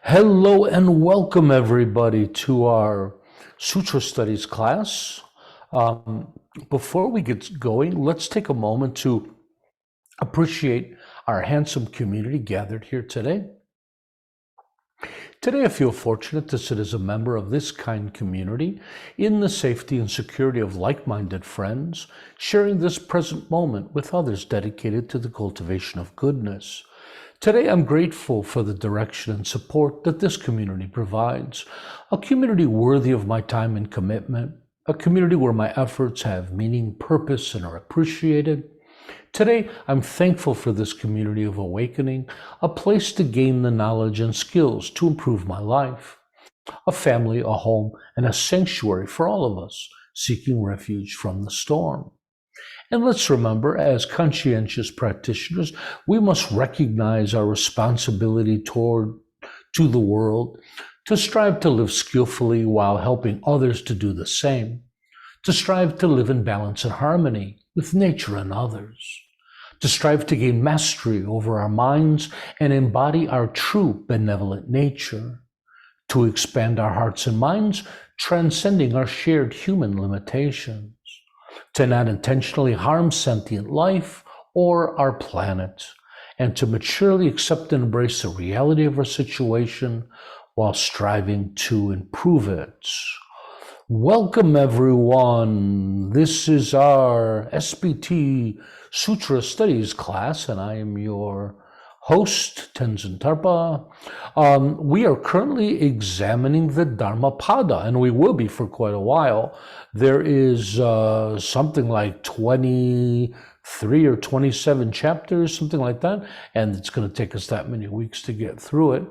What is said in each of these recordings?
Hello and welcome everybody to our Sutra Studies class. Before we get going, let's take a moment to appreciate our handsome community gathered here today. Today I feel fortunate to sit as a member of this kind community in the safety and security of like-minded friends, sharing this present moment with others dedicated to the cultivation of goodness. Today, I'm grateful for the direction and support that this community provides, a community worthy of my time and commitment, a community where my efforts have meaning, purpose, and are appreciated. Today, I'm thankful for this community of awakening, a place to gain the knowledge and skills to improve my life, a family, a home, and a sanctuary for all of us seeking refuge from the storm. And let's remember, as conscientious practitioners, we must recognize our responsibility to the world, to strive to live skillfully while helping others to do the same, to strive to live in balance and harmony with nature and others, to strive to gain mastery over our minds and embody our true benevolent nature, to expand our hearts and minds, transcending our shared human limitations, to not intentionally harm sentient life or our planet, and to maturely accept and embrace the reality of our situation while striving to improve it. Welcome, everyone. This is our SBT Sutra Studies class, and I am your host, Tenzin Tarpa. We are currently examining the Dhammapada, and we will be for quite a while. There is something like 23 or 27 chapters, something like that, and it's going to take us that many weeks to get through it.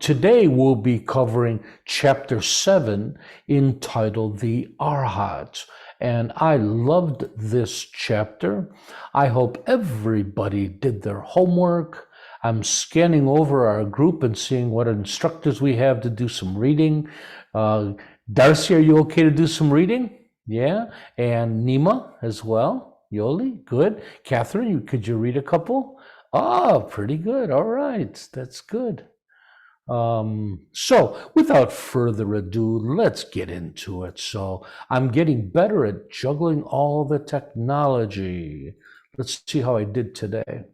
Today we'll be covering chapter 7, entitled The Arhat. And I loved this chapter. I hope everybody did their homework. I'm scanning over our group and seeing what instructors we have to do some reading. Darcy, are you okay to do some reading? Yeah. And Nima as well. Yoli, good. Catherine, could you read a couple? Oh, pretty good. All right. That's good. So without further ado, let's get into it. So I'm getting better at juggling all the technology. Let's see how I did today.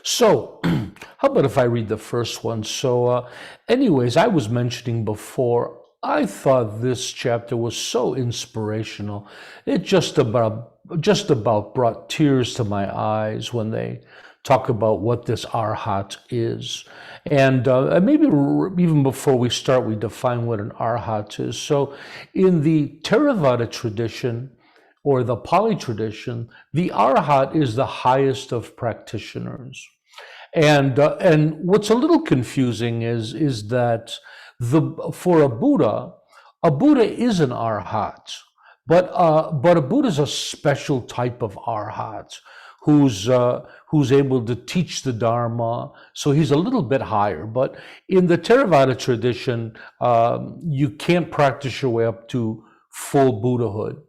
So how about if I read the first one? So anyways, I was mentioning before, I thought this chapter was so inspirational. It just about brought tears to my eyes when they talk about what this arhat is. And maybe even before we start, we define what an arhat is. So in the Theravada tradition, or the Pali tradition, the arhat is the highest of practitioners. And what's a little confusing is that for a Buddha is an arhat, but a Buddha is a special type of arhat who's able to teach the Dharma. So he's a little bit higher. But in the Theravada tradition, you can't practice your way up to full Buddhahood.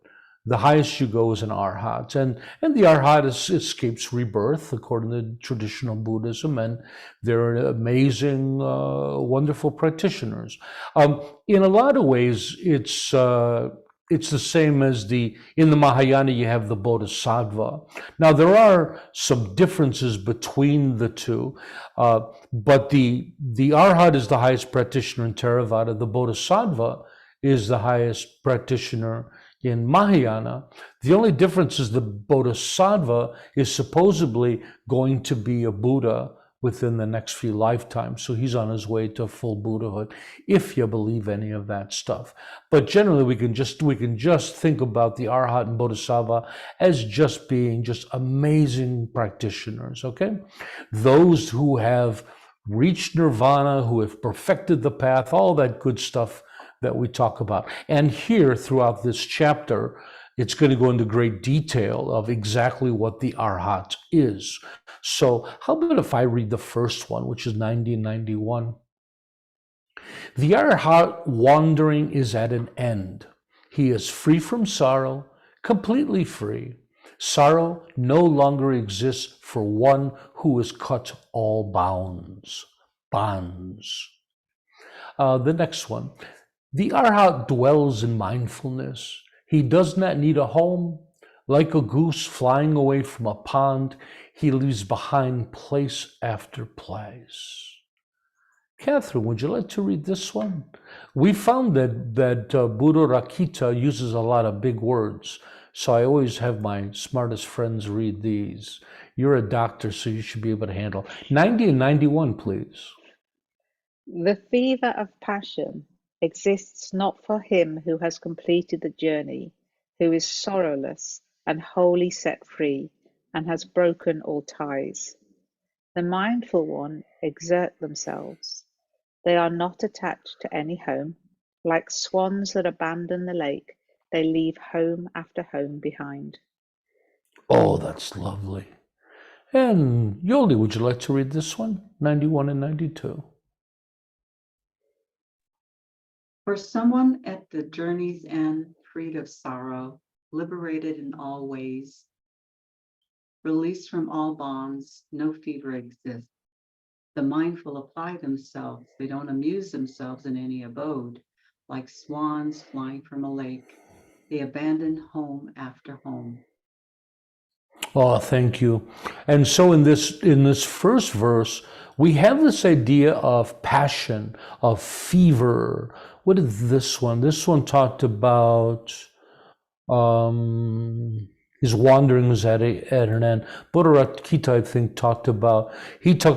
The highest you go is an arhat, and the arhat escapes rebirth according to traditional Buddhism, and they're amazing, wonderful practitioners. In a lot of ways, it's the same as in the Mahayana, you have the Bodhisattva. Now, there are some differences between the two, but the arhat is the highest practitioner in Theravada. The Bodhisattva is the highest practitioner in Mahayana. The only difference is the Bodhisattva is supposedly going to be a Buddha within the next few lifetimes. So he's on his way to full Buddhahood, if you believe any of that stuff. But generally, we can just think about the Arhat and Bodhisattva as just being amazing practitioners, okay? Those who have reached nirvana, who have perfected the path, all that good stuff that we talk about. And here, throughout this chapter, it's going to go into great detail of exactly what the arhat is. So how about if I read the first one, which is 90 and 91? The arhat wandering is at an end. He is free from sorrow, completely free. Sorrow no longer exists for one who has cut all bounds. bonds. The next one. The Arhat dwells in mindfulness. He does not need a home. Like a goose flying away from a pond, he leaves behind place after place. Catherine, would you like to read this one? We found that Buddha Rakita uses a lot of big words, so I always have my smartest friends read these. You're a doctor, so you should be able to handle 90 and 91, please. The fever of passion exists not for him who has completed the journey, who is sorrowless and wholly set free, and has broken all ties. The mindful one exert themselves. They are not attached to any home. Like swans that abandon the lake, they leave home after home behind. Oh, that's lovely. And Yoli, would you like to read this one? 91 and 92. For someone at the journey's end, freed of sorrow, liberated in all ways, released from all bonds, no fever exists. The mindful apply themselves. They don't amuse themselves in any abode. Like swans flying from a lake, they abandon home after home. Oh, thank you. And so in this first verse, we have this idea of passion, of fever. What is this one? This one talked about his wanderings at an end. Buddharakita, I think, talks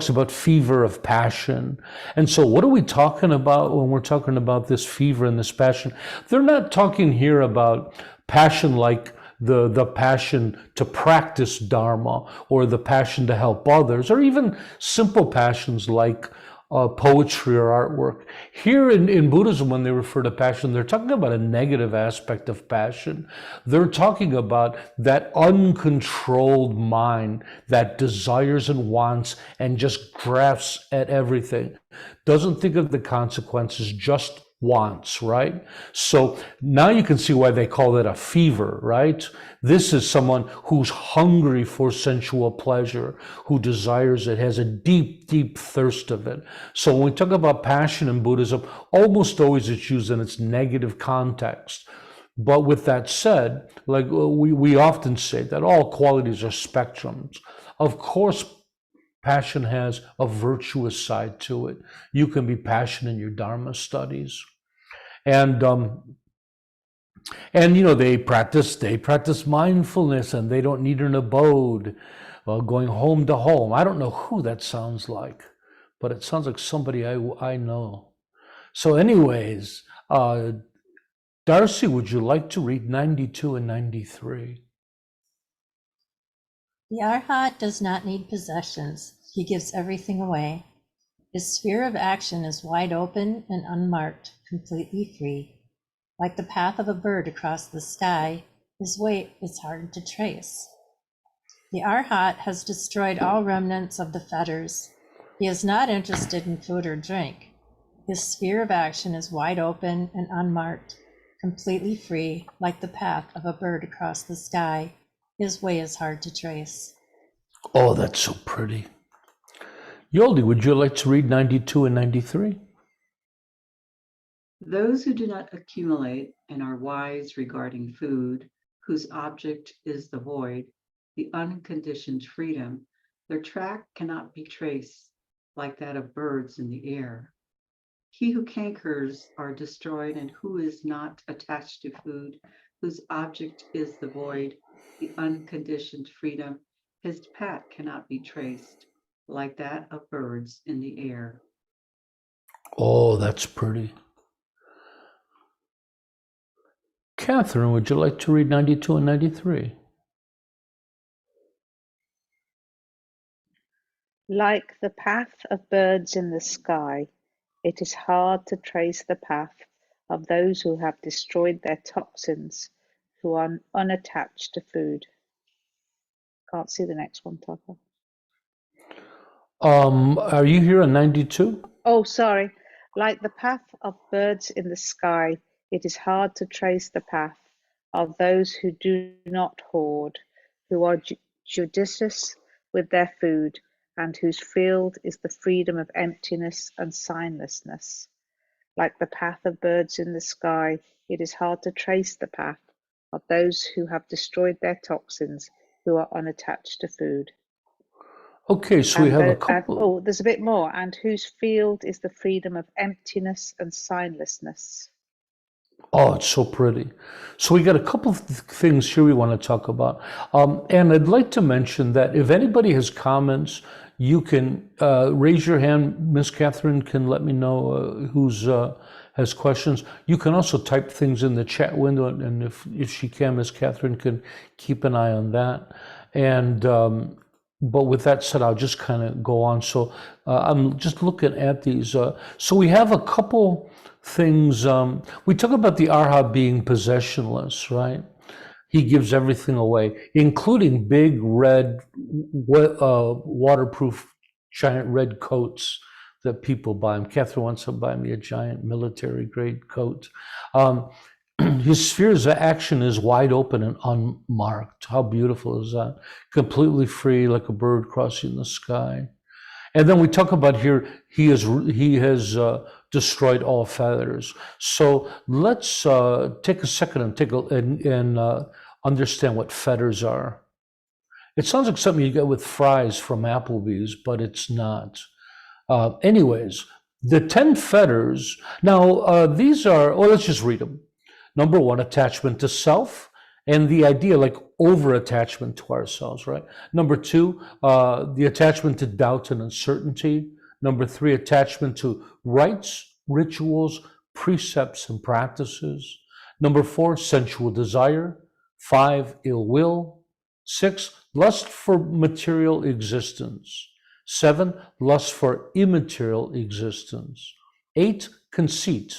about fever of passion. And so what are we talking about when we're talking about this fever and this passion? They're not talking here about passion like the passion to practice Dharma or the passion to help others, or even simple passions like poetry or artwork. Here in Buddhism, when they refer to passion, they're talking about a negative aspect of passion. They're talking about that uncontrolled mind that desires and wants and just grasps at everything. Doesn't think of the consequences, just wants, right? So now you can see why they call it a fever, right? This is someone who's hungry for sensual pleasure, who desires it, has a deep, deep thirst of it. So when we talk about passion in Buddhism, almost always it's used in its negative context. But with that said, like we often say that all qualities are spectrums. Of course, passion has a virtuous side to it. You can be passionate in your Dharma studies. And you know, they practice mindfulness, and they don't need an abode, going home to home. I don't know who that sounds like, but it sounds like somebody I know. So anyways, Darcy, would you like to read 92 and 93? The Arhat does not need possessions. He gives everything away. His sphere of action is wide open and unmarked, completely free. Like the path of a bird across the sky, his way is hard to trace. The Arhat has destroyed all remnants of the fetters. He is not interested in food or drink. His sphere of action is wide open and unmarked, completely free, like the path of a bird across the sky. His way is hard to trace. Oh, that's so pretty. Yoldi, would you like to read 92 and 93? Those who do not accumulate and are wise regarding food, whose object is the void, the unconditioned freedom, their track cannot be traced like that of birds in the air. He who cankers are destroyed and who is not attached to food, whose object is the void, the unconditioned freedom, his path cannot be traced like that of birds in the air. Oh, that's pretty. Catherine, would you like to read 92 and 93? Like the path of birds in the sky, it is hard to trace the path of those who have destroyed their toxins, who are unattached to food. Can't see the next one, Tucker. Are you here on 92? Oh, sorry. Like the path of birds in the sky, it is hard to trace the path of those who do not hoard, who are judicious with their food, and whose field is the freedom of emptiness and signlessness. Like the path of birds in the sky, it is hard to trace the path of those who have destroyed their toxins, who are unattached to food. Okay, so we have a couple. There's a bit more. And whose field is the freedom of emptiness and signlessness. Oh, it's so pretty. So we got a couple of things here we want to talk about. And I'd like to mention that if anybody has comments, you can raise your hand. Miss Catherine can let me know who's has questions. You can also type things in the chat window, and if she can, Miss Catherine can keep an eye on that. And but with that said, I'll just kind of go on. So I'm just looking at these. So we have a couple things. We talk about the Arhat being possessionless, right? He gives everything away, including big red waterproof giant red coats that people buy him. Catherine wants to buy me a giant military grade coat. His spheres of action is wide open and unmarked. How beautiful is that? Completely free, like a bird crossing the sky. And then we talk about here, he has destroyed all feathers. So let's take a second and understand what feathers are. It sounds like something you get with fries from Applebee's, but it's not. Anyways, the 10 fetters. Now, these are, let's just read them. Number 1, attachment to self, and the idea like over-attachment to ourselves, right? Number 2, the attachment to doubt and uncertainty. Number 3, attachment to rites, rituals, precepts, and practices. Number 4, sensual desire. 5, ill will. 6, lust for material existence. 7, lust for immaterial existence. 8, conceit.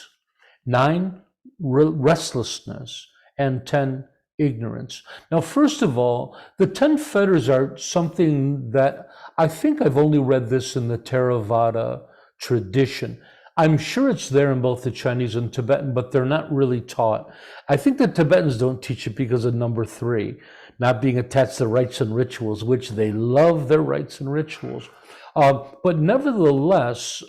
9, restlessness. And 10, ignorance. Now, first of all, the 10 fetters are something that I think I've only read this in the Theravada tradition. I'm sure it's there in both the Chinese and Tibetan, but they're not really taught. I think the Tibetans don't teach it because of number 3, not being attached to rites and rituals, which they love their rites and rituals. But nevertheless,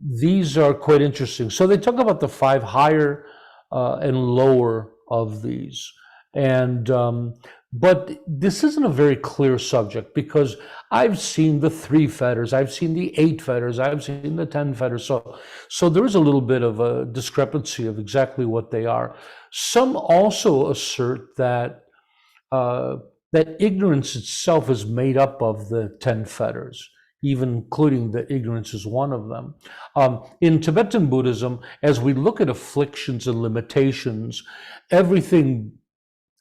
these are quite interesting. So they talk about the 5 higher and lower of these. And but this isn't a very clear subject, because I've seen the 3 fetters, I've seen the 8 fetters, I've seen the 10 fetters. So there is a little bit of a discrepancy of exactly what they are. Some also assert that that ignorance itself is made up of the 10 fetters, even including that ignorance is one of them. In Tibetan Buddhism, as we look at afflictions and limitations, everything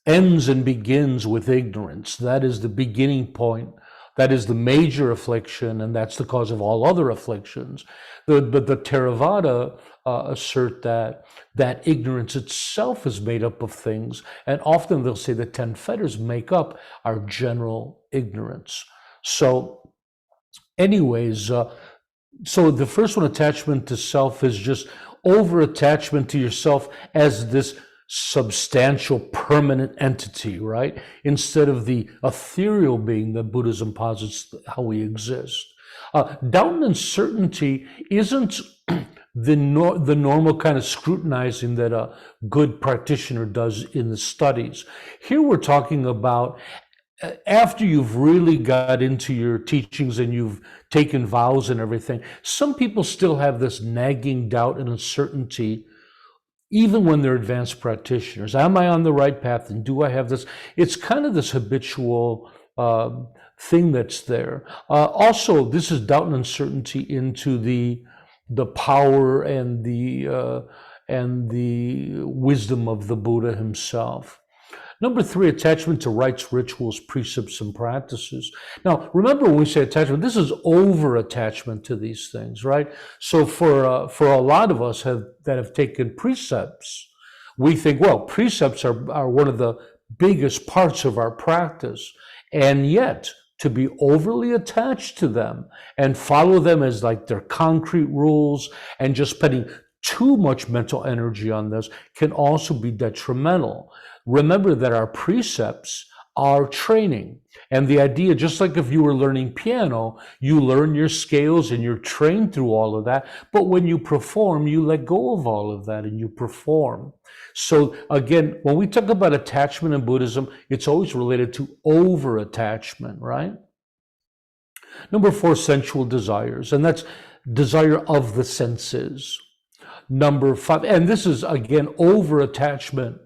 ends and begins with ignorance. That is the beginning point. That is the major affliction, and that's the cause of all other afflictions. But the Theravada assert that ignorance itself is made up of things, and often they'll say the 10 fetters make up our general ignorance. So anyways, so the first one, attachment to self, is just over-attachment to yourself as this substantial permanent entity, right? Instead of the ethereal being that Buddhism posits how we exist. Doubt and uncertainty isn't the normal kind of scrutinizing that a good practitioner does in the studies. Here we're talking about after you've really got into your teachings and you've taken vows and everything, some people still have this nagging doubt and uncertainty, even when they're advanced practitioners. Am I on the right path, and do I have this? It's kind of this habitual thing that's there. Also, this is doubt and uncertainty into the power and the wisdom of the Buddha himself. Number 3, attachment to rites, rituals, precepts, and practices. Now, remember when we say attachment, this is over-attachment to these things, right? So for a lot of us that have taken precepts, we think, well, precepts are one of the biggest parts of our practice. And yet, to be overly attached to them and follow them as like their concrete rules and just spending too much mental energy on this can also be detrimental. Remember that our precepts are training. And the idea, just like if you were learning piano, you learn your scales and you're trained through all of that. But when you perform, you let go of all of that and you perform. So again, when we talk about attachment in Buddhism, it's always related to over-attachment, right? Number 4, sensual desires, and that's desire of the senses. Number 5, and this is again over-attachment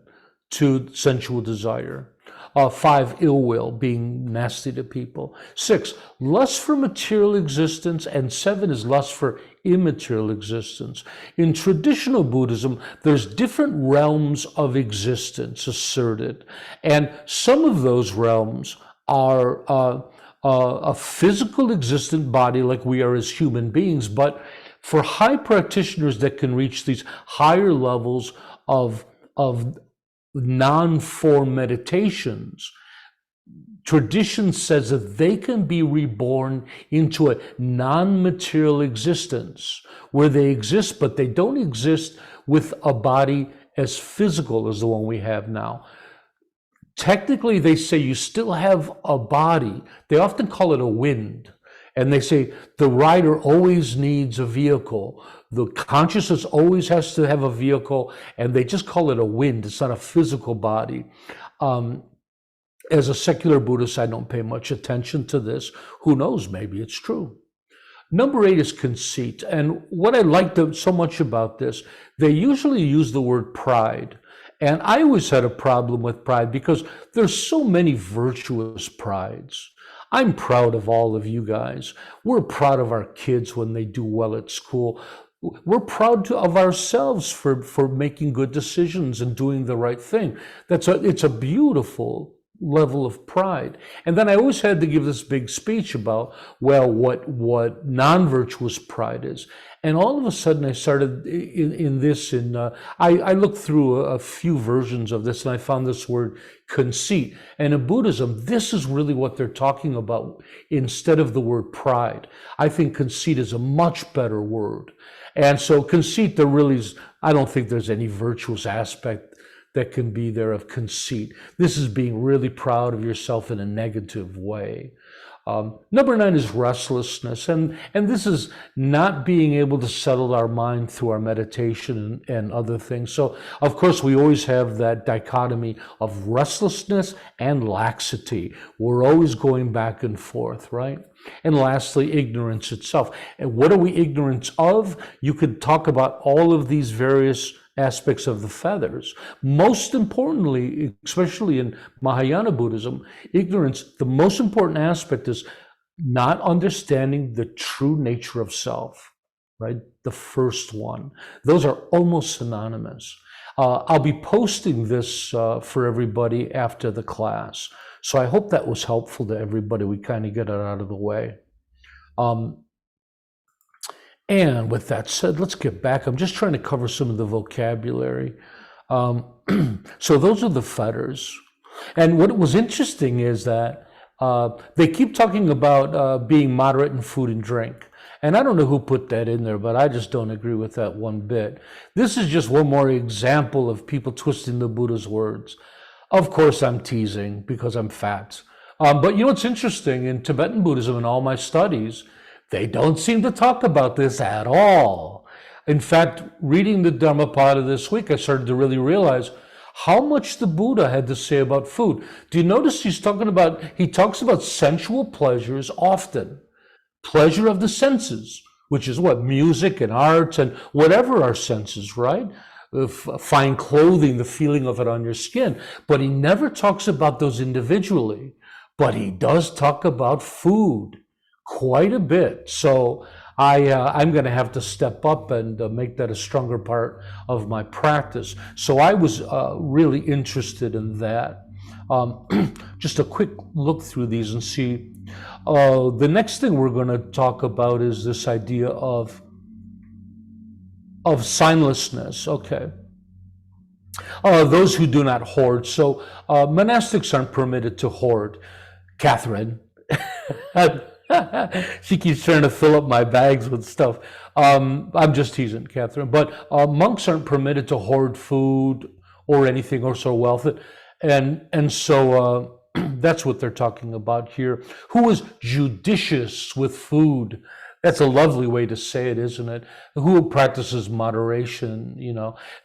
to sensual desire. 5, ill will, being nasty to people. 6, lust for material existence, and 7 is lust for immaterial existence. In traditional Buddhism, there's different realms of existence asserted, and some of those realms are a physical existent body like we are as human beings, but for high practitioners that can reach these higher levels of non-form meditations, tradition says that they can be reborn into a non-material existence where they exist, but they don't exist with a body as physical as the one we have now. Technically, they say you still have a body. They often call it a wind. And they say the rider always needs a vehicle. The consciousness always has to have a vehicle, and they just call it a wind. It's not a physical body. As a secular Buddhist, I don't pay much attention to this. Who knows? Maybe it's true. Number 8 is conceit. And what I liked so much about this, they usually use the word pride. And I always had a problem with pride because there's so many virtuous prides. I'm proud of all of you guys. We're proud of our kids when they do well at school. We're proud of ourselves for making good decisions and doing the right thing. It's a beautiful level of pride. And then I always had to give this big speech about, well, what non-virtuous pride is. And all of a sudden I started I looked through a few versions of this and I found this word conceit. And in Buddhism, this is really what they're talking about instead of the word pride. I think conceit is a much better word. And so conceit, I don't think there's any virtuous aspect that can be there of conceit. This is being really proud of yourself in a negative way. Number 9 is restlessness, and this is not being able to settle our mind through our meditation and other things. So, of course, we always have that dichotomy of restlessness and laxity. We're always going back and forth, right? And lastly, ignorance itself. And what are we ignorant of? You could talk about all of these various aspects of the feathers. Most importantly, especially in Mahayana Buddhism, ignorance, the most important aspect is not understanding the true nature of self, right? The first one. Those are almost synonymous. I'll be posting this for everybody after the class. So I hope that was helpful to everybody. We kind of get it out of the way. And with that said, let's get back. I'm just trying to cover some of the vocabulary. So those are the fetters. And what was interesting is that they keep talking about being moderate in food and drink. And I don't know who put that in there, but I just don't agree with that one bit. This is just one more example of people twisting the Buddha's words. Of course, I'm teasing because I'm fat. But you know what's interesting? In Tibetan Buddhism, in all my studies, they don't seem to talk about this at all. In fact, reading the Dhammapada this week, I started to really realize how much the Buddha had to say about food. Do you notice he talks about sensual pleasures often. Pleasure of the senses, which is what? Music and art and whatever our senses, right? Fine clothing, the feeling of it on your skin. But he never talks about those individually. But he does talk about food quite a bit. So I'm going to have to step up and make that a stronger part of my practice. So I was really interested in that. Just a quick look through these and see. The next thing we're going to talk about is this idea of signlessness. Okay. Those who do not hoard. So monastics aren't permitted to hoard. Catherine. She keeps trying to fill up my bags with stuff. I'm just teasing, Catherine. But monks aren't permitted to hoard food or anything or so wealth. And so That's what they're talking about here. Who is judicious with food? That's a lovely way to say it, isn't it? Who practices moderation,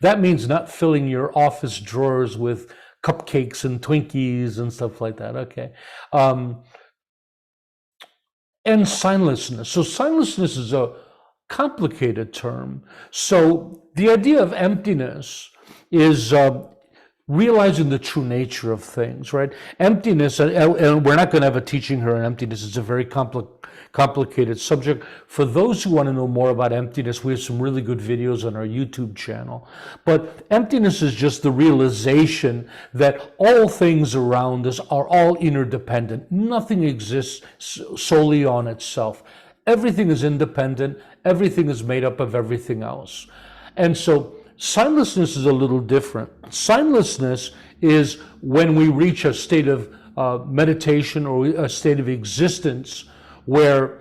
That means not filling your office drawers with cupcakes and Twinkies and stuff like that. Okay. And signlessness. So signlessness is a complicated term. So the idea of emptiness is realizing the true nature of things, right? Emptiness, and we're not going to have a teaching here on emptiness. It's a very complicated subject. For those who want to know more about emptiness, we have some really good videos on our YouTube channel. But emptiness is just the realization that all things around us are all interdependent. Nothing exists solely on itself. Everything is independent. Everything is made up of everything else. And so signlessness is a little different. Signlessness is when we reach a state of meditation or a state of existence where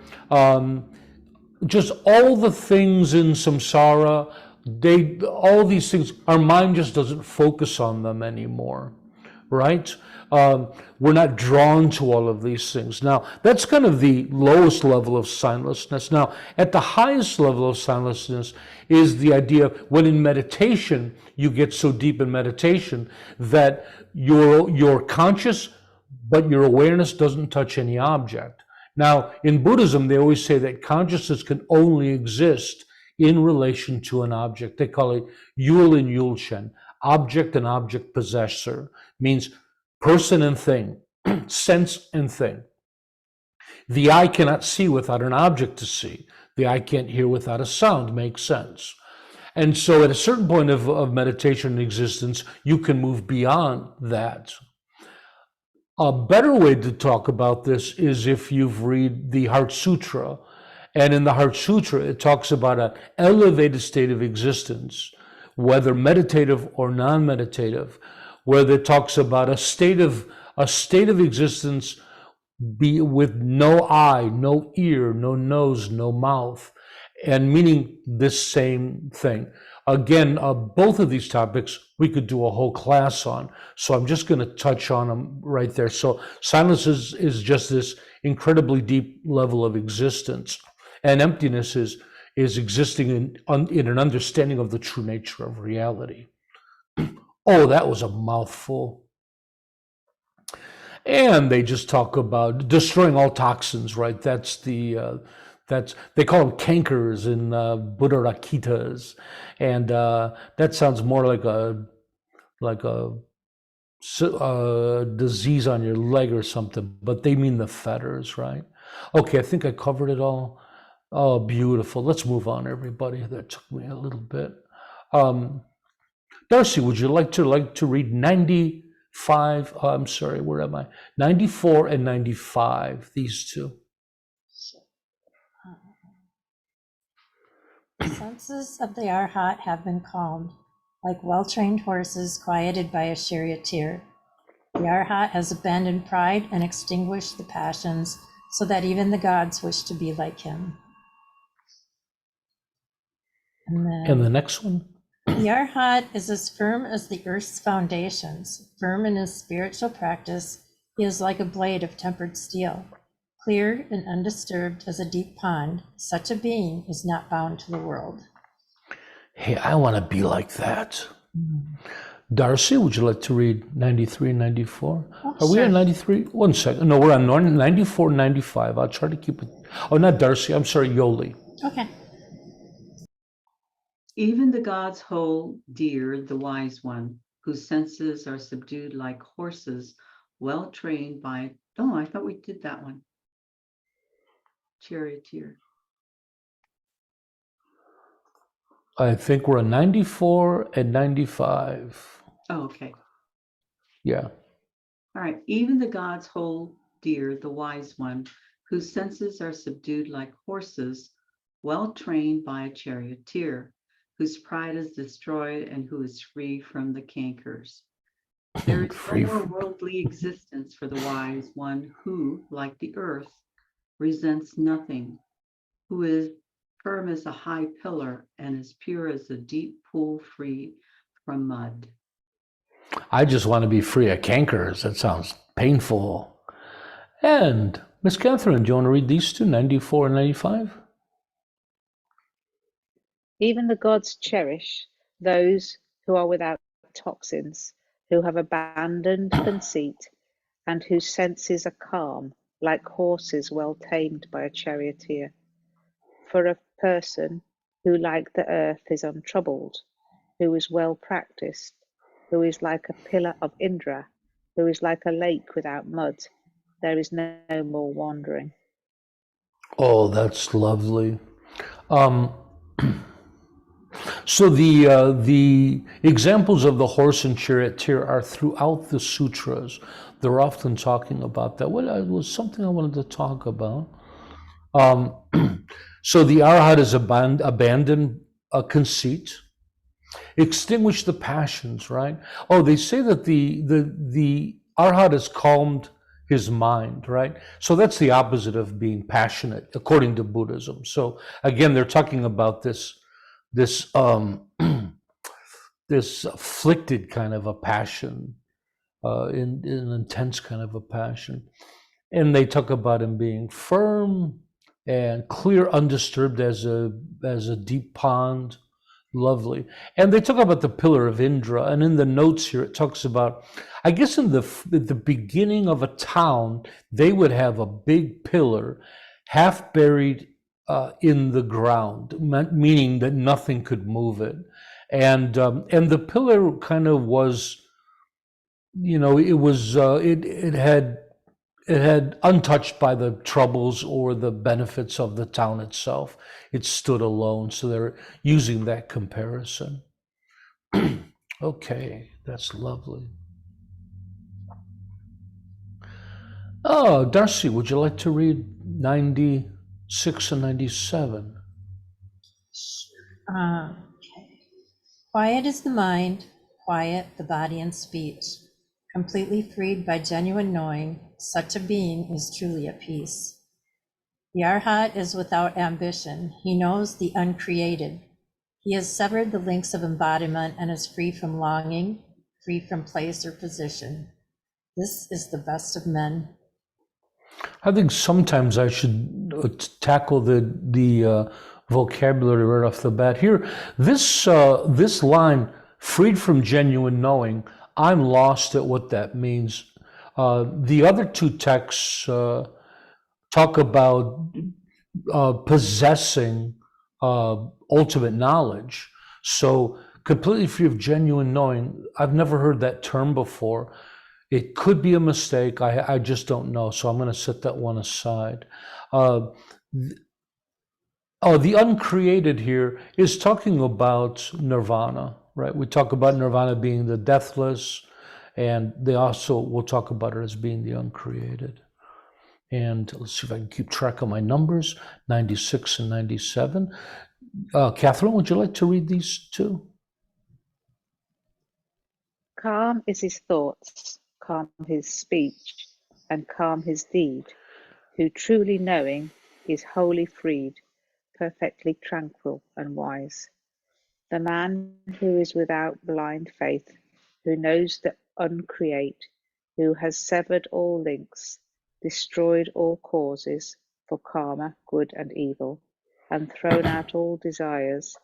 just all the things in samsara, all these things, our mind just doesn't focus on them anymore, right? We're not drawn to all of these things. Now, that's kind of the lowest level of signlessness. Now, at the highest level of signlessness is the idea of when in meditation, you get so deep in meditation that you're conscious, but your awareness doesn't touch any object. Now, in Buddhism, they always say that consciousness can only exist in relation to an object. They call it yul and yulchen, object and object possessor, means person and thing, sense and thing. The eye cannot see without an object to see. The eye can't hear without a sound, makes sense. And so at a certain point of meditation and existence, you can move beyond that. A better way to talk about this is if you've read the Heart Sutra. And in the Heart Sutra, it talks about an elevated state of existence, whether meditative or non-meditative, where it talks about a state of existence be with no eye, no ear, no nose, no mouth, and meaning this same thing. Again, both of these topics we could do a whole class on, so I'm just going to touch on them right there. So silence is just this incredibly deep level of existence, and emptiness is existing in an understanding of the true nature of reality. Oh, that was a mouthful. And they just talk about destroying all toxins, right? That's they call them cankers in Buddhaghosa, and that sounds more like a disease on your leg or something, but they mean the fetters, right? Okay, I think I covered it all. Oh, beautiful. Let's move on, everybody. That took me a little bit. Darcy, would you like to read 95? I'm sorry, where am I? 94 and 95, these two. The senses of the Arhat have been calmed, like well-trained horses quieted by a charioteer. The Arhat has abandoned pride and extinguished the passions, so that even the gods wish to be like him. And the next one? The Arhat is as firm as the earth's foundations. Firm in his spiritual practice, he is like a blade of tempered steel. Clear and undisturbed as a deep pond, such a being is not bound to the world. Hey, I want to be like that. Darcy, would you like to read 93 and 94? Are we on 93? 1 second. No, we're on 94 and 95. I'll try to keep it. Oh, not Darcy. I'm sorry, Yoli. Okay. Even the gods hold dear the wise one, whose senses are subdued like horses, well trained by. Oh, I thought we did that one. Charioteer. I think we're on 94 and 95. Oh, okay. Yeah. All right. Even the gods hold dear the wise one, whose senses are subdued like horses, well trained by a charioteer, whose pride is destroyed and who is free from the cankers. There is no more worldly existence for the wise one who, like the earth, resents nothing, who is firm as a high pillar and as pure as a deep pool free from mud. I just want to be free of cankers. That sounds painful. And Miss Catherine, do you want to read these two, 94 and 95? Even the gods cherish those who are without toxins, who have abandoned conceit, and whose senses are calm, like horses well tamed by a charioteer. For a person who, like the earth, is untroubled, who is well practiced, who is like a pillar of Indra, who is like a lake without mud, there is no more wandering. Oh, that's lovely. So the examples of the horse and charioteer are throughout the sutras. They're often talking about that. What was something I wanted to talk about? So the arhat is abandon conceit, extinguish the passions, right? Oh, they say that the arhat has calmed his mind, right? So that's the opposite of being passionate, according to Buddhism. So again, they're talking about this this afflicted kind of a passion, in an intense kind of a passion. And they talk about him being firm and clear, undisturbed as a deep pond. Lovely. And they talk about the pillar of Indra, and in the notes here it talks about, I guess in the beginning of a town, they would have a big pillar half buried in the ground, meaning that nothing could move it. And the pillar kind of was, it had untouched by the troubles or the benefits of the town itself. It stood alone. So they're using that comparison. Okay, that's lovely. Oh, Darcy, would you like to read 96 and 97? Okay. Quiet is the mind, quiet the body and speech. Completely freed by genuine knowing, such a being is truly at peace. The arhat is without ambition. He knows the uncreated. He has severed the links of embodiment and is free from longing, free from place or position. This is the best of men. I think sometimes I should tackle the vocabulary right off the bat here. This line, freed from genuine knowing, I'm lost at what that means. The other two texts talk about possessing ultimate knowledge. So completely free of genuine knowing, I've never heard that term before. It could be a mistake. I just don't know. So I'm going to set that one aside. The uncreated here is talking about nirvana, right? We talk about nirvana being the deathless, and they also will talk about it as being the uncreated. And let's see if I can keep track of my numbers, 96 and 97. Catherine, would you like to read these two? Calm is his thoughts, calm his speech, and calm his deed, who truly knowing is wholly freed, perfectly tranquil and wise. The man who is without blind faith, who knows the uncreate, who has severed all links, destroyed all causes for karma, good and evil, and thrown out all desires,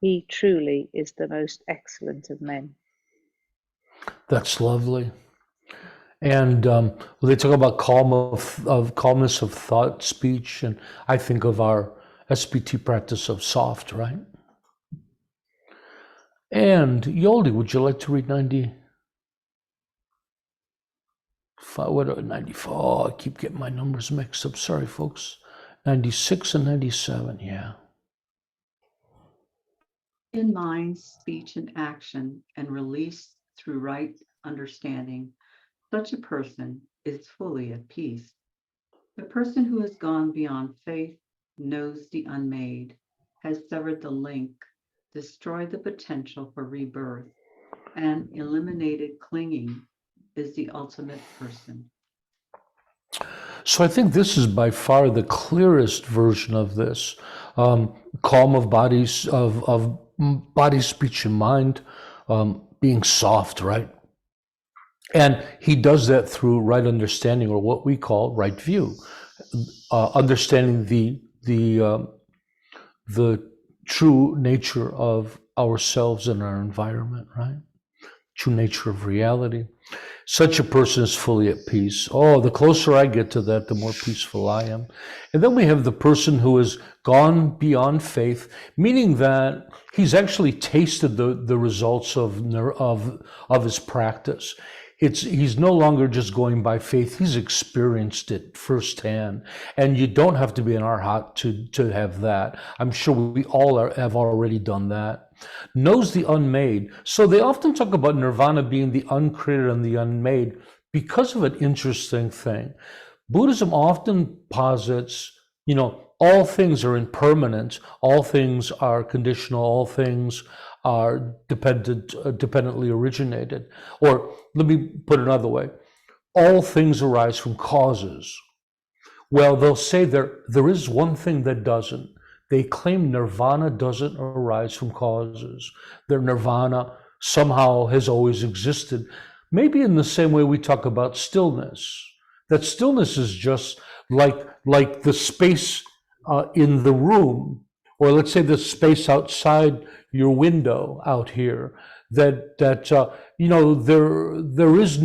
he truly is the most excellent of men. That's lovely. And they talk about calmness of thought, speech, and I think of our SPT practice of soft, right? And Yoldi, would you like to read 95? What 94? Oh, I keep getting my numbers mixed up. Sorry, folks. 96 and 97, yeah. In mind, speech, and action, and release through right understanding, such a person is fully at peace. The person who has gone beyond faith knows the unmade, has severed the link, destroyed the potential for rebirth, and eliminated clinging is the ultimate person. So I think this is by far the clearest version of this. Calm of bodies, of body, speech, and mind, being soft, right? And he does that through right understanding, or what we call right view, understanding the true nature of ourselves and our environment, right? True nature of reality. Such a person is fully at peace. Oh, the closer I get to that, the more peaceful I am. And then we have the person who has gone beyond faith, meaning that he's actually tasted the results of his practice. He's no longer just going by faith, he's experienced it firsthand. And you don't have to be an arhat to have that. I'm sure we all have already done that. Knows the unmade. So they often talk about nirvana being the uncreated and the unmade because of an interesting thing. Buddhism often posits, all things are impermanent, all things are conditional, all things are dependently originated. Or let me put it another way, all things arise from causes. Well, they'll say there is one thing that doesn't. They claim nirvana doesn't arise from causes. Their nirvana somehow has always existed. Maybe in the same way we talk about stillness. That stillness is just like the space in the room, or let's say the space outside your window out here. There was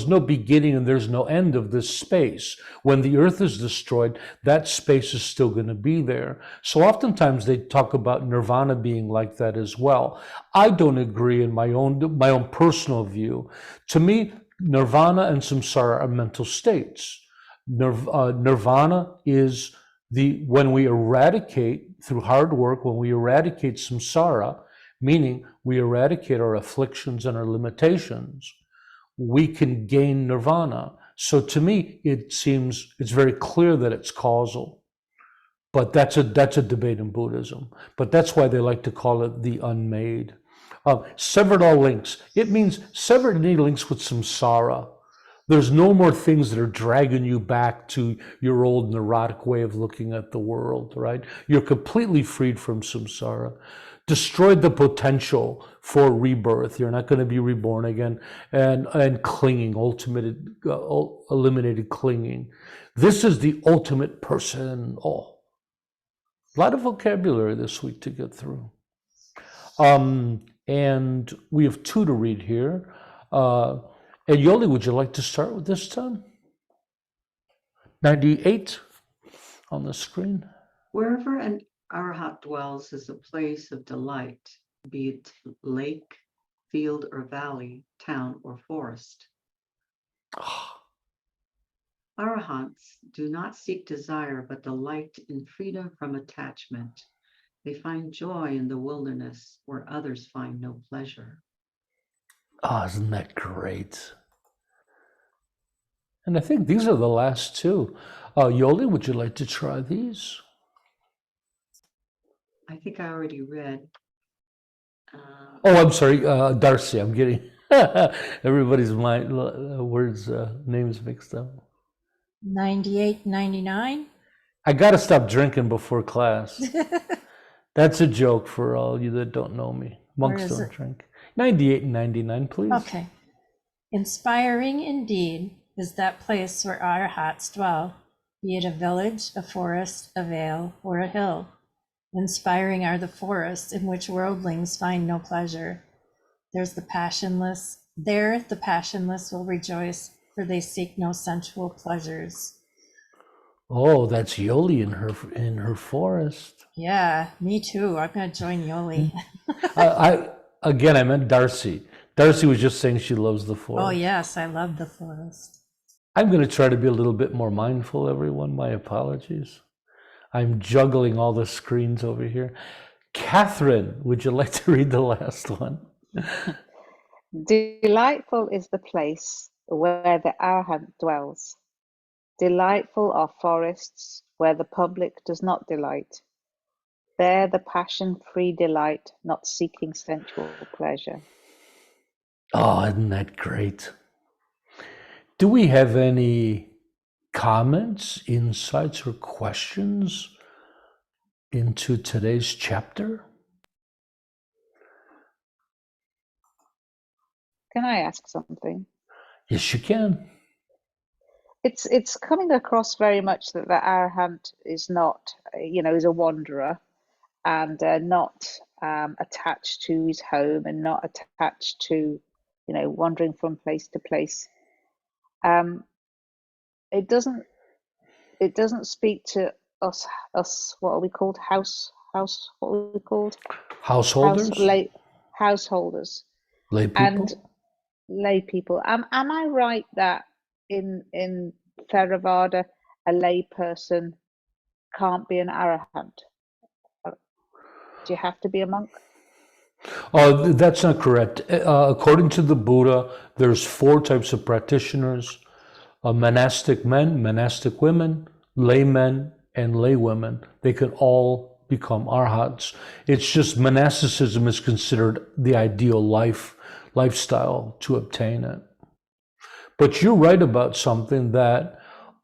no beginning and there's no end of this space. When the earth is destroyed, that space is still going to be there. So oftentimes they talk about nirvana being like that as well. I don't agree in my own personal view. To me, nirvana and samsara are mental states. Nirvana is when we eradicate through hard work, when we eradicate samsara, meaning we eradicate our afflictions and our limitations, we can gain nirvana. So to me, it seems it's very clear that it's causal. But that's a debate in Buddhism. But that's why they like to call it the unmade. Severed all links. It means severed any links with samsara. There's no more things that are dragging you back to your old neurotic way of looking at the world, right? You're completely freed from samsara. Destroyed the potential for rebirth. You're not going to be reborn again. And clinging, eliminated clinging. This is the ultimate person. Oh, a lot of vocabulary this week to get through. And we have two to read here. And Yoli, would you like to start with this time? 98 on the screen. Wherever an arhat dwells is a place of delight, be it lake, field or valley, town or forest. Arahants do not seek desire, but delight in freedom from attachment. They find joy in the wilderness where others find no pleasure. Oh, isn't that great? And I think these are the last two. Yoli, would you like to try these? I think I already read. Oh, I'm sorry, Darcy. I'm getting everybody's names mixed up. 98, 99. I got to stop drinking before class. That's a joke for all you that don't know me. Monks don't drink. 98 and 99, please. Okay. Inspiring indeed is that place where arhats dwell, be it a village, a forest, a vale, or a hill. Inspiring are the forests in which worldlings find no pleasure. There the passionless will rejoice, for they seek no sensual pleasures. Oh, that's Yoli in her forest. Yeah, me too. I'm going to join Yoli. I meant Darcy. Darcy was just saying she loves the forest. Oh, yes, I love the forest. I'm going to try to be a little bit more mindful, everyone. My apologies. I'm juggling all the screens over here. Catherine, would you like to read the last one? Delightful is the place where the arhat dwells. Delightful are forests where the public does not delight. There the passion-free delight, not seeking sensual pleasure. Oh, isn't that great? Do we have any comments, insights, or questions into today's chapter? Can I ask something? Yes, you can. It's coming across very much that the arahant is not, is a wanderer and not attached to his home and not attached to, wandering from place to place. Um, it doesn't speak to us. What are we called? What are we called? Householders, Householders lay and people. lay people. Am I right that in Theravada a lay person can't be an arahant? Do you have to be a monk? Oh, that's not correct. According to the Buddha, there's 4 types of practitioners: monastic men, monastic women, laymen, and lay women. They can all become arhats. It's just monasticism is considered the ideal lifestyle to obtain it. But you're right about something, that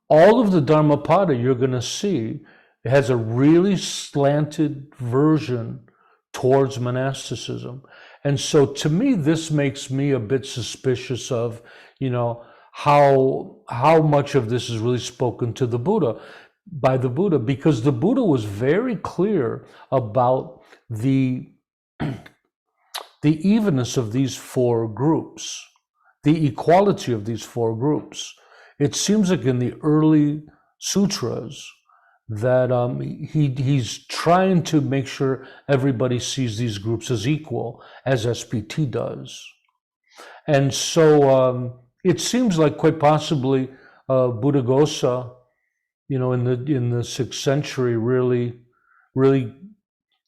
all of the Dhammapada you're going to see, it has a really slanted version towards monasticism. And so to me, this makes me a bit suspicious of, how much of this is really spoken to the Buddha, by the Buddha, because the Buddha was very clear about the evenness of these 4 groups, the equality of these 4 groups. It seems like in the early sutras that he's trying to make sure everybody sees these groups as equal, as SPT does. And so it seems like quite possibly Buddhaghosa, in the 6th century, really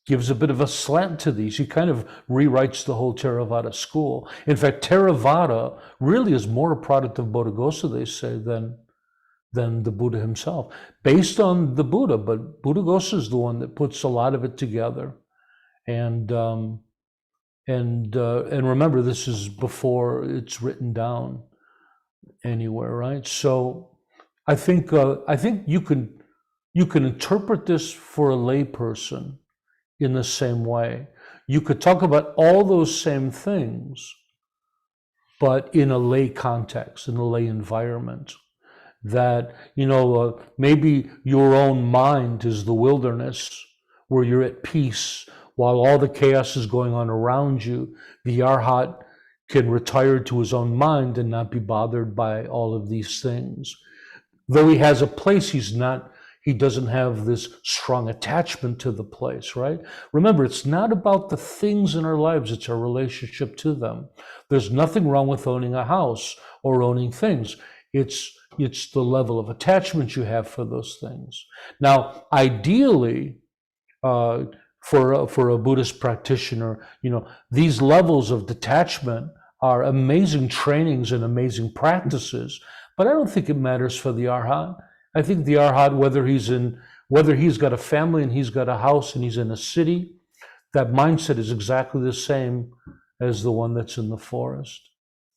gives a bit of a slant to these. He kind of rewrites the whole Theravada school. In fact, Theravada really is more a product of Buddhaghosa, they say, than the Buddha himself, based on the Buddha. But Buddhaghosa is the one that puts a lot of it together. And remember, this is before it's written down anywhere, right? So I think you can interpret this for a lay person in the same way. You could talk about all those same things, but in a lay context, in a lay environment. That, maybe your own mind is the wilderness where you're at peace while all the chaos is going on around you. The arhat can retire to his own mind and not be bothered by all of these things. Though he has a place, he doesn't have this strong attachment to the place, right? Remember, it's not about the things in our lives, it's our relationship to them. There's nothing wrong with owning a house or owning things. It's the level of attachment you have for those things. Now, ideally, for a Buddhist practitioner, these levels of detachment are amazing trainings and amazing practices, but I don't think it matters for the arhat. I think the arhat, whether he's got a family and he's got a house and he's in a city, that mindset is exactly the same as the one that's in the forest.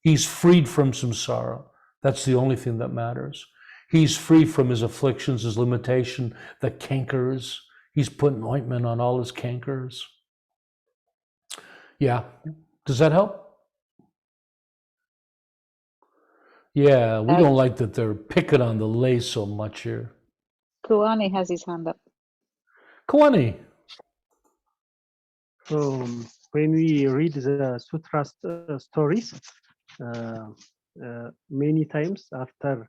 He's freed from samsara. That's the only thing that matters. He's free from his afflictions, his limitation, the cankers. He's putting ointment on all his cankers. Yeah. Does that help? Yeah, we don't like that they're picking on the lay so much here. Kuani has his hand up. Kuani. So when we read the sutra stories, many times after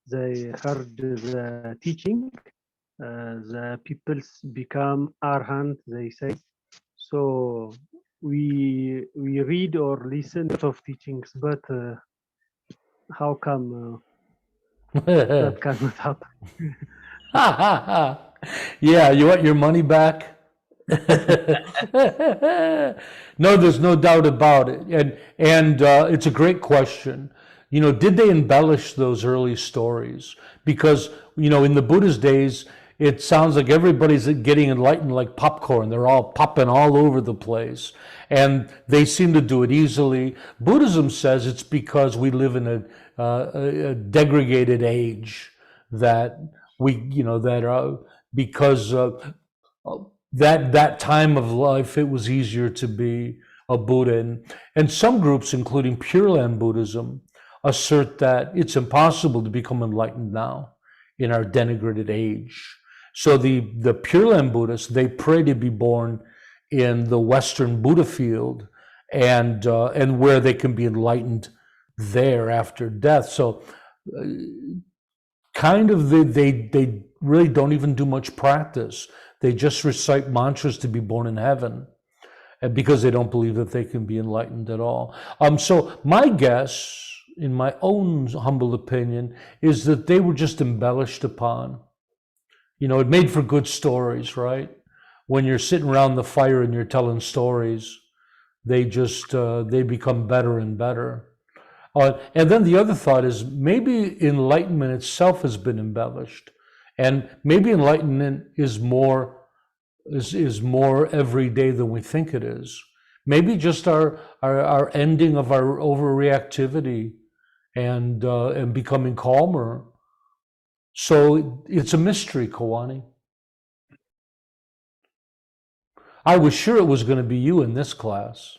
they heard the teaching, the peoples become arhat, they say. So we read or listen to of teachings, but how come that cannot happen? Yeah, you want your money back? No, there's no doubt about it. And it's a great question. Did they embellish those early stories? Because, in the Buddha's days, it sounds like everybody's getting enlightened like popcorn. They're all popping all over the place. And they seem to do it easily. Buddhism says it's because we live in a degraded age, that because that time of life, it was easier to be a Buddha. And some groups, including Pure Land Buddhism, assert that it's impossible to become enlightened now in our denigrated age. So the Pure Land Buddhists, they pray to be born in the Western Buddha field and where they can be enlightened there after death. So kind of they really don't even do much practice. They just recite mantras to be born in heaven, because they don't believe that they can be enlightened at all. So my guess, in my own humble opinion, is that they were just embellished upon. You know, it made for good stories, right? When you're sitting around the fire and you're telling stories, they just, they become better and better. And then the other thought is maybe enlightenment itself has been embellished. And maybe enlightenment is more every day than we think it is. Maybe just our ending of our overreactivity and becoming calmer. So it's a mystery, Kawani. I was sure it was going to be you in this class.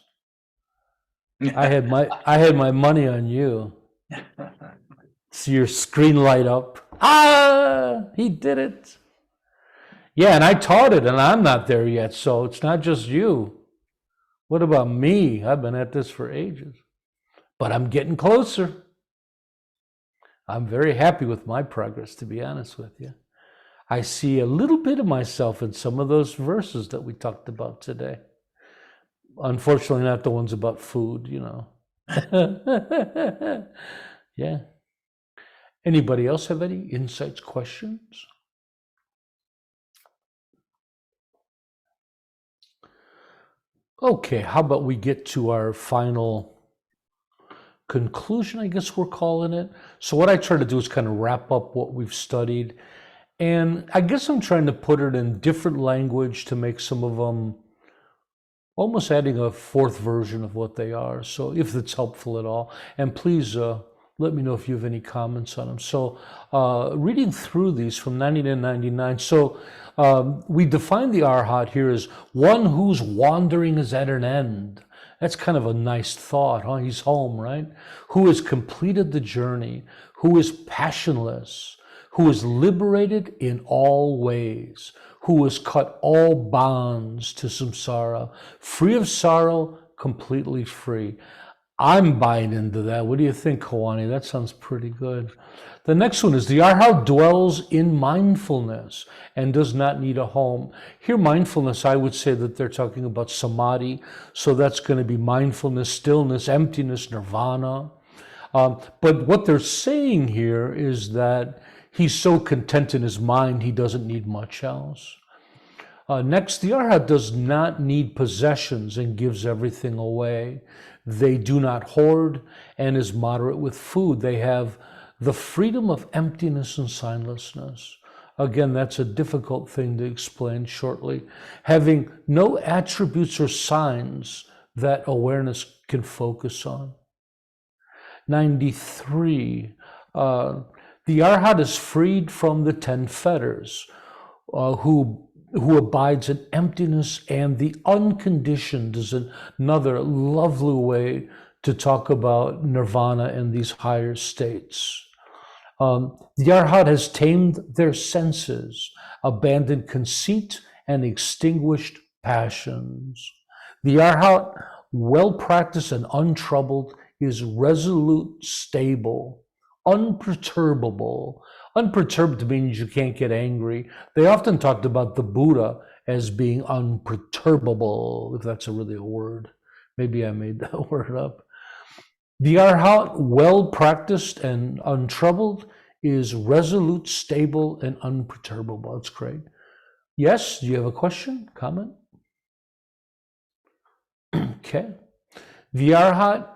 I had my money on you. See your screen light up. Ah, he did it. Yeah, and I taught it, and I'm not there yet, so it's not just you. What about me? I've been at this for ages, but I'm getting closer. I'm very happy with my progress, to be honest with you. I see a little bit of myself in some of those verses that we talked about today. Unfortunately, not the ones about food, you know. Yeah. Anybody else have any insights, questions? Okay, how about we get to our final conclusion, I guess we're calling it. So what I try to do is kind of wrap up what we've studied. And I guess I'm trying to put it in different language to make some of them almost adding a fourth version of what they are. So if it's helpful at all, and please let me know if you have any comments on them. So reading through these from 90 to 99. So we define the Arhat here as one whose wandering is at an end. That's kind of a nice thought, huh? He's home, right? Who has completed the journey, who is passionless, who is liberated in all ways, who has cut all bonds to samsara, free of sorrow, completely free. I'm buying into that. What do you think, Kawani? That sounds pretty good. The next one is the Arhat dwells in mindfulness and does not need a home. Here, mindfulness, I would say that they're talking about samadhi. So that's going to be mindfulness, stillness, emptiness, nirvana. But what they're saying here is that he's so content in his mind, he doesn't need much else. Next, the Arhat does not need possessions and gives everything away. They do not hoard and is moderate with food. They have the freedom of emptiness and signlessness. Again, that's a difficult thing to explain shortly. Having no attributes or signs that awareness can focus on. 93. The Arhat is freed from the 10 fetters, who abides in emptiness, and the unconditioned is another lovely way to talk about nirvana and these higher states. The Arhat has tamed their senses, abandoned conceit, and extinguished passions. The Arhat, well practiced and untroubled, is resolute, stable, unperturbable. Unperturbed means you can't get angry. They often talked about the Buddha as being unperturbable, if that's really a word. Maybe I made that word up. The Arhat, well practiced and untroubled, is resolute, stable, and unperturbable. That's great. Yes, do you have a question, comment? Okay. The Arhat,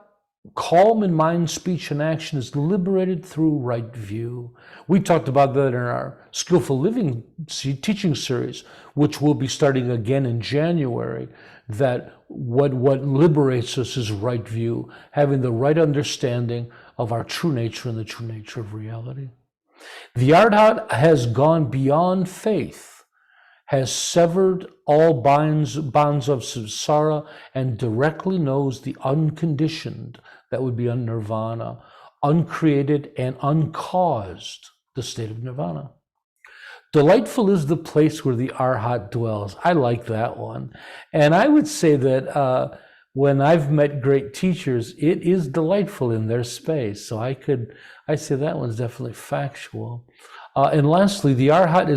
calm in mind, speech, and action, is liberated through right view. We talked about that in our Skillful Living teaching series, which will be starting again in January, that what liberates us is right view, having the right understanding of our true nature and the true nature of reality. The Arhat has gone beyond faith, has severed all bonds of samsara, and directly knows the unconditioned, that would be nirvana. uncreated and uncaused, the state of nirvana. Delightful is the place where the arhat dwells. I like that one. And I would say that when I've met great teachers, it is delightful in their space. So I say that one's definitely factual. And lastly, the arhat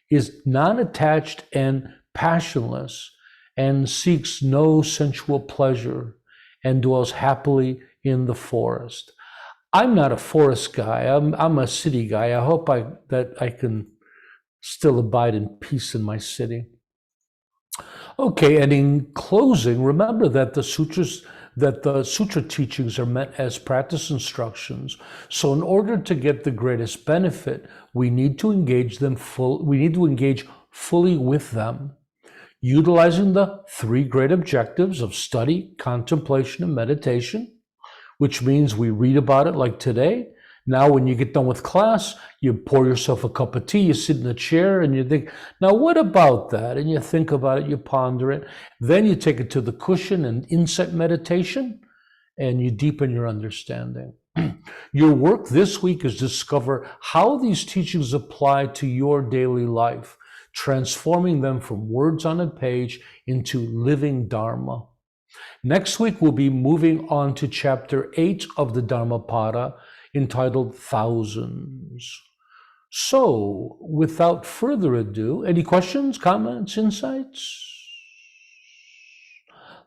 is non-attached and passionless and seeks no sensual pleasure and dwells happily in the forest. I'm not a forest guy. I'm a city guy. I hope that I can still abide in peace in my city. Okay, and in closing, remember that the sutra teachings are meant as practice instructions. So in order to get the greatest benefit, we need to engage fully with them, utilizing the three great objectives of study, contemplation, and meditation, which means we read about it like today. Now, when you get done with class, you pour yourself a cup of tea, you sit in a chair, and you think, now what about that? And you think about it, you ponder it. Then you take it to the cushion and insight meditation, and you deepen your understanding. Your work this week is discover how these teachings apply to your daily life, transforming them from words on a page into living Dharma. Next week, we'll be moving on to chapter 8 of the Dhammapada, entitled Thousands. So, without further ado, any questions, comments, insights?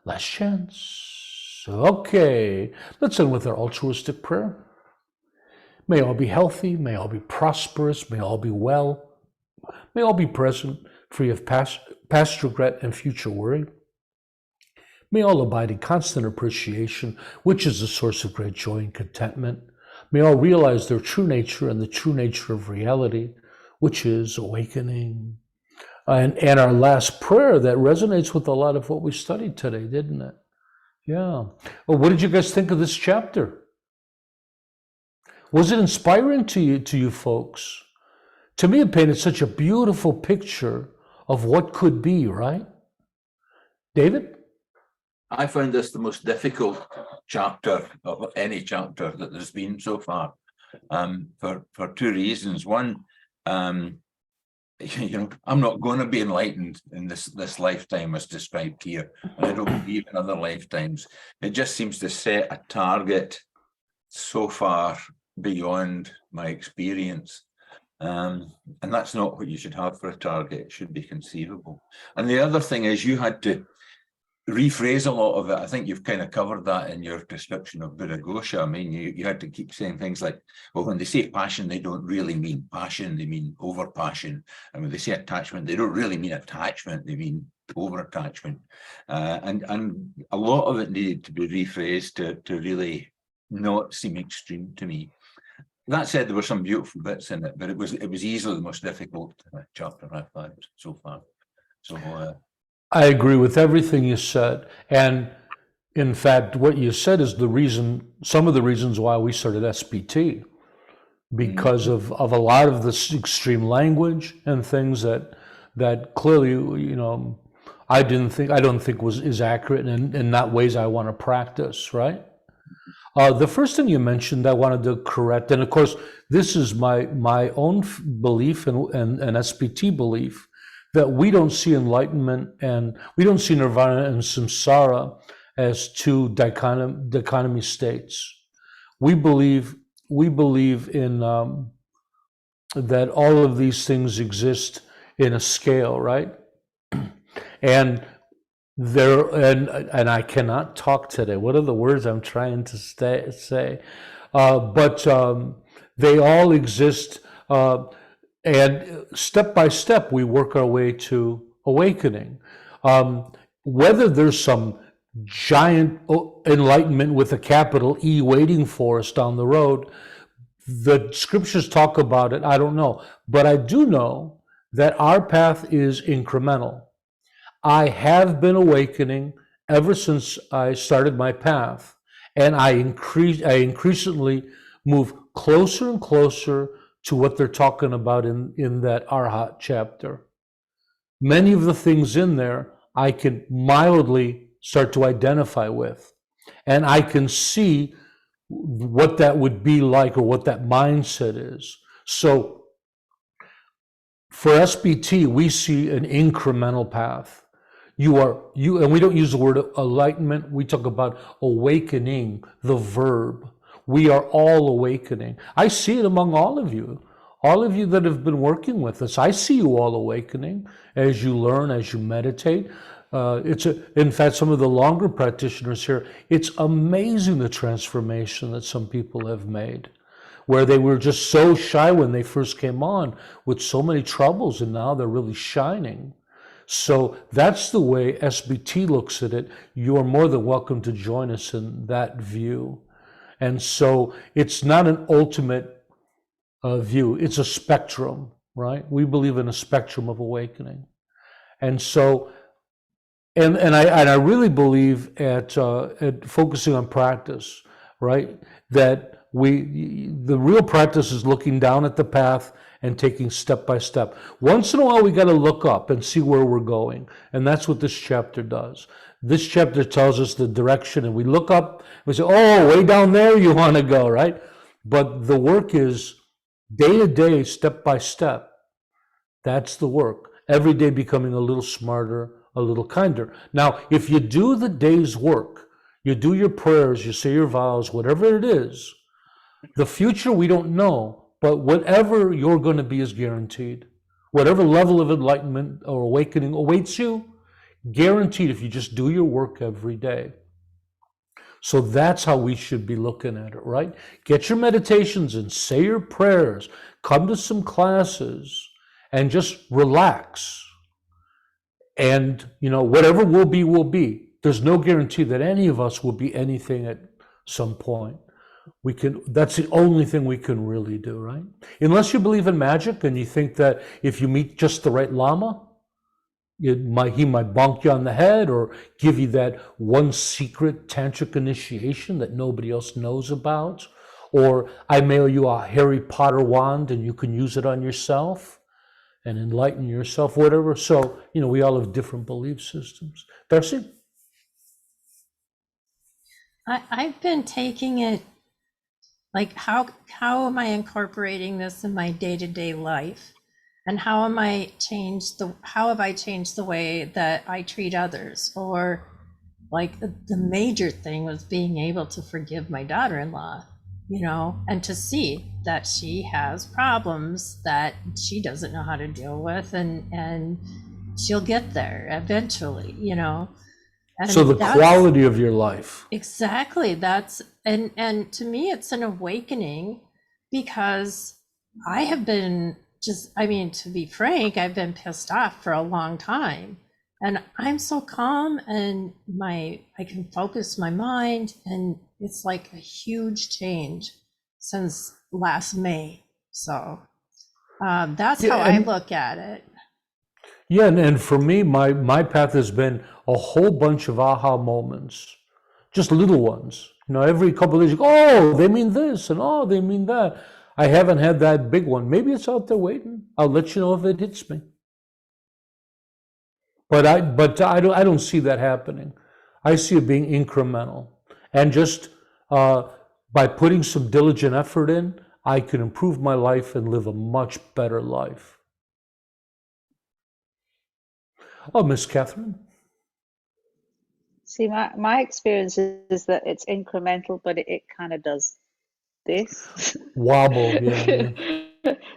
Last chance. Okay, let's end with our altruistic prayer. May all be healthy, may all be prosperous, may all be well, may all be present, free of past regret and future worry. May all abide in constant appreciation, which is the source of great joy and contentment. May all realize their true nature and the true nature of reality, which is awakening. And our last prayer that resonates with a lot of what we studied today, didn't it? Yeah. Well, what did you guys think of this chapter? Was it inspiring to you folks? To me, it painted such a beautiful picture of what could be, right? David? I found this the most difficult chapter of any chapter that there's been so far, for two reasons. One, I'm not going to be enlightened in this lifetime as described here, and I don't believe in other lifetimes. It just seems to set a target so far beyond my experience. And that's not what you should have for a target. It should be conceivable. And the other thing is you had to rephrase a lot of it. I think you've kind of covered that in your description of Buddhaghosa. I mean, you had to keep saying things like, well, when they say passion, they don't really mean passion, they mean over passion. And when they say attachment, they don't really mean attachment, they mean over attachment. And a lot of it needed to be rephrased to really not seem extreme to me. That said, there were some beautiful bits in it, but it was easily the most difficult chapter I've had so far. So I agree with everything you said. And in fact, what you said is some of the reasons why we started SBT, because of a lot of this extreme language and things that clearly, I don't think is accurate and not ways I want to practice, right? The first thing you mentioned I wanted to correct, and of course, this is my own belief and SBT belief, that we don't see enlightenment and we don't see nirvana and samsara as two dichotomy states. We believe in that all of these things exist in a scale, right? And I cannot talk today. What are the words I'm trying to say? But they all exist. And step by step, we work our way to awakening. Whether there's some giant enlightenment with a capital E waiting for us down the road, the scriptures talk about it, I don't know. But I do know that our path is incremental. I have been awakening ever since I started my path, and I increasingly move closer and closer to what they're talking about in that Arhat chapter. Many of the things in there I can mildly start to identify with, and I can see what that would be like or what that mindset is. So for SBT, we see an incremental path. And we don't use the word enlightenment, we talk about awakening, the verb. We are all awakening. I see it among all of you that have been working with us. I see you all awakening as you learn, as you meditate. In fact, some of the longer practitioners here, it's amazing the transformation that some people have made, where they were just so shy when they first came on with so many troubles, and now they're really shining. So that's the way SBT looks at it. You are more than welcome to join us in that view. And so it's not an ultimate view, it's a spectrum, right? We believe in a spectrum of awakening. And so, and I really believe at focusing on practice, right? That the real practice is looking down at the path and taking step by step. Once in a while, we got to look up and see where we're going. And that's what this chapter does. This chapter tells us the direction, and we look up, and we say, oh, way down there you want to go, right? But the work is day to day, step by step. That's the work. Every day becoming a little smarter, a little kinder. Now, if you do the day's work, you do your prayers, you say your vows, whatever it is, the future we don't know, but whatever you're going to be is guaranteed. Whatever level of enlightenment or awakening awaits you, guaranteed if you just do your work every day. So that's how we should be looking at it, right? Get your meditations and say your prayers, come to some classes, and just relax. And, whatever will be, will be. There's no guarantee that any of us will be anything at some point. That's the only thing we can really do, right? Unless you believe in magic and you think that if you meet just the right Lama, he might bonk you on the head or give you that one secret tantric initiation that nobody else knows about, or I mail you a Harry Potter wand and you can use it on yourself and enlighten yourself, whatever. So, we all have different belief systems. Darcy? I've been taking it like, how am I incorporating this in my day-to-day life? And how have I changed the way that I treat others? Or like the major thing was being able to forgive my daughter-in-law, and to see that she has problems that she doesn't know how to deal with, and she'll get there eventually, And so the quality of your life. Exactly. And to me, it's an awakening, because I have been to be frank, I've been pissed off for a long time, and I'm so calm, and I can focus my mind, and it's like a huge change since last May. So that's how I look at it. Yeah, and for me, my path has been a whole bunch of aha moments, just little ones. Every couple of days, oh, they mean this, and oh, they mean that. I haven't had that big one. Maybe it's out there waiting. I'll let you know if it hits me. But I don't see that happening. I see it being incremental, and just by putting some diligent effort in, I can improve my life and live a much better life. Oh, Miss Catherine. See, my experience is that it's incremental, but it kind of does this. Wobble, yeah.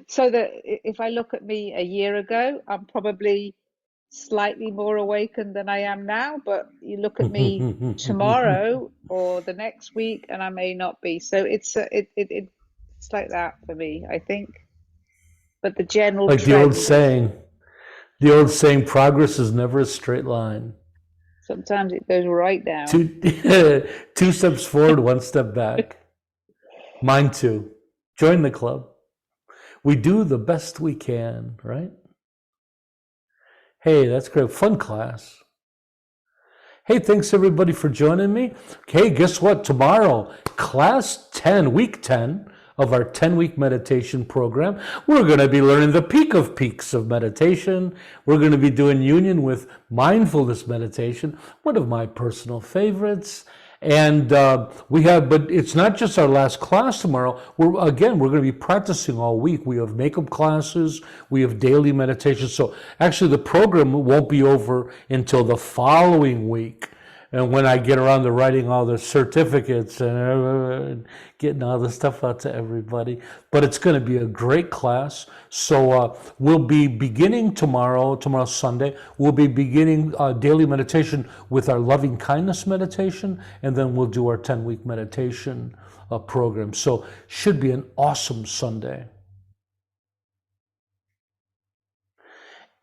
So that if I look at me a year ago, I'm probably slightly more awakened than I am now, but you look at me tomorrow or the next week and I may not be. So it's like that for me, I think. But the general like the old saying, progress is never a straight line. Sometimes it goes right down. Two steps forward, one step back. Mine too. Join the club. We do the best we can, right? Hey, that's great. Fun class. Hey, thanks everybody for joining me. Okay, guess what? Tomorrow, class 10, week 10 of our 10-week meditation program, we're going to be learning the peak of peaks of meditation. We're going to be doing union with mindfulness meditation, one of my personal favorites. And we have, but it's not just our last class tomorrow. We're going to be practicing all week. We have makeup classes, we have daily meditation. So actually the program won't be over until the following week. And when I get around to writing all the certificates and getting all the stuff out to everybody. But it's going to be a great class. So we'll be beginning tomorrow's Sunday, we'll be beginning daily meditation with our loving kindness meditation, and then we'll do our 10-week meditation program. So should be an awesome Sunday.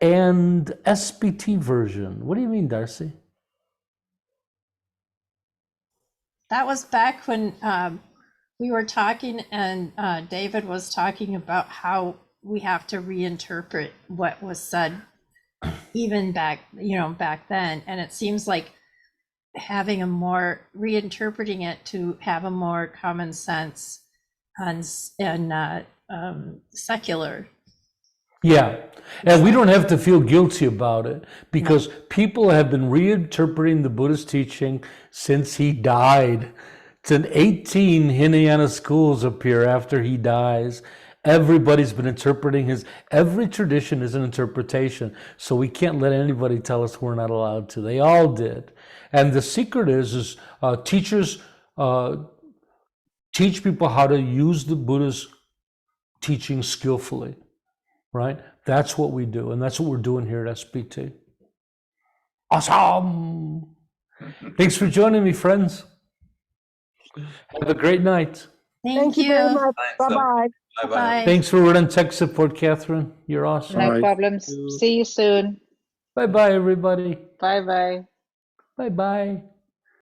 And SBT version, what do you mean, Darcy? That was back when we were talking, and David was talking about how we have to reinterpret what was said even back then. And it seems like having reinterpreting it to have a more common sense and secular. Yeah, and we don't have to feel guilty about it, because people have been reinterpreting the Buddhist teaching since he died. It's in 18 Hinayana schools appear after he dies. Everybody's been interpreting every tradition is an interpretation. So we can't let anybody tell us we're not allowed to. They all did. And the secret is teachers teach people how to use the Buddha's teaching skillfully. Right? That's what we do. And that's what we're doing here at SBT. Awesome. Thanks for joining me, friends. Have a great night. Thank you very much. Thanks, Bye-bye. Bye-bye. Thanks for running tech support, Catherine. You're awesome. No Right. problems. See you soon. Bye-bye, everybody. Bye bye. Bye-bye.